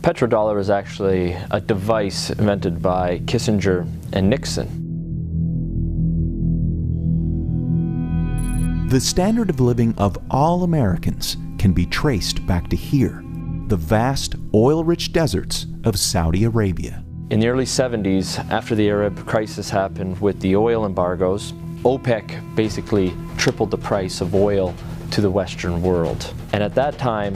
petrodollar is actually a device invented by Kissinger and Nixon. The standard of living of all Americans can be traced back to here, the vast oil-rich deserts of Saudi Arabia. In the early 70s, after the Arab crisis happened with the oil embargoes, OPEC basically tripled the price of oil to the Western world. And at that time,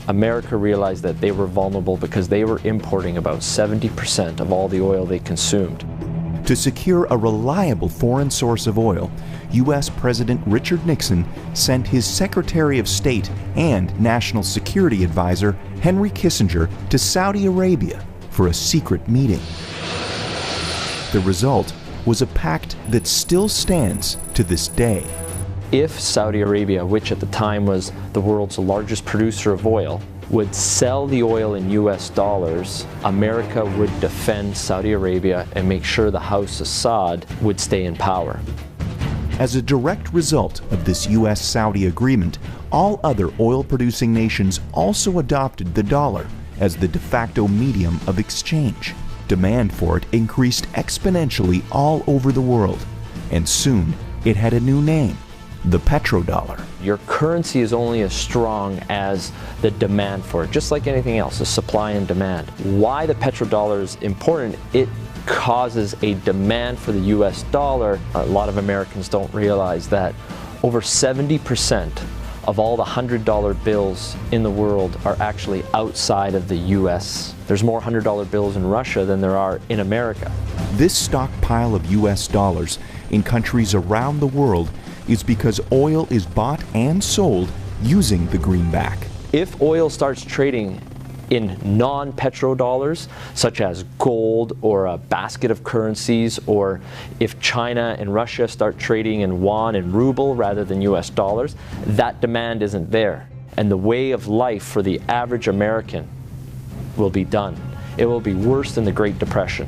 America realized that they were vulnerable because they were importing about 70% of all the oil they consumed. To secure a reliable foreign source of oil, U.S. President Richard Nixon sent his Secretary of State and National Security Advisor Henry Kissinger to Saudi Arabia for a secret meeting. The result was a pact that still stands to this day. If Saudi Arabia, which at the time was the world's largest producer of oil, would sell the oil in US dollars, America would defend Saudi Arabia and make sure the House Assad would stay in power. As a direct result of this US-Saudi agreement, all other oil-producing nations also adopted the dollar as the de facto medium of exchange. Demand for it increased exponentially all over the world, and soon it had a new name: the petrodollar. Your currency is only as strong as the demand for it, just like anything else, the supply and demand. Why the petrodollar is important, it causes a demand for the US dollar. A lot of Americans don't realize that over 70% of all the $100 bills in the world are actually outside of the US. There's more $100 bills in Russia than there are in America. This stockpile of US dollars in countries around the world is because oil is bought and sold using the greenback. If oil starts trading in non-petrodollars, such as gold or a basket of currencies, or if China and Russia start trading in yuan and ruble rather than US dollars, that demand isn't there. And the way of life for the average American will be done. It will be worse than the Great Depression.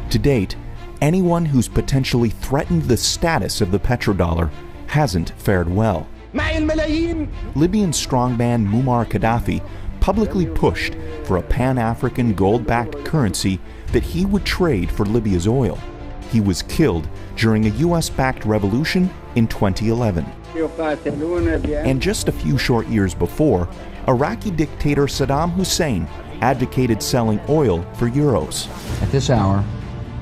To date, anyone who's potentially threatened the status of the petrodollar hasn't fared well. Libyan strongman Muammar Gaddafi publicly pushed for a Pan-African gold-backed currency that he would trade for Libya's oil. He was killed during a US-backed revolution in 2011. And just a few short years before, Iraqi dictator Saddam Hussein advocated selling oil for euros. At this hour,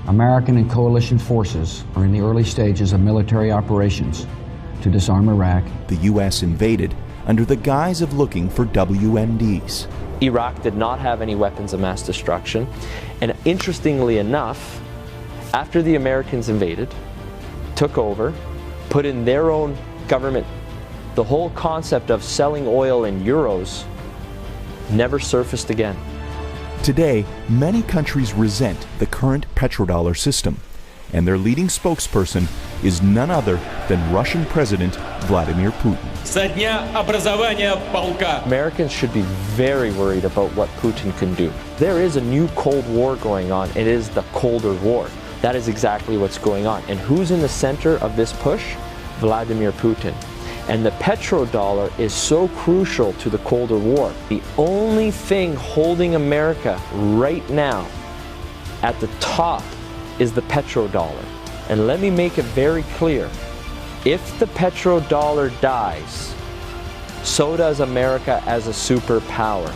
American and coalition forces are in the early stages of military operations to disarm Iraq. The U.S. invaded under the guise of looking for WMDs. Iraq did not have any weapons of mass destruction, and interestingly enough, after the Americans invaded, took over, put in their own government, the whole concept of selling oil in euros never surfaced again. Today, many countries resent the current petrodollar system, and their leading spokesperson is none other than Russian President Vladimir Putin. Americans should be very worried about what Putin can do. There is a new Cold War going on. It is the colder war. That is exactly what's going on. And who's in the center of this push? Vladimir Putin. And the petrodollar is so crucial to the colder war. The only thing holding America right now at the top is the petrodollar. And let me make it very clear. If the petrodollar dies, so does America as a superpower.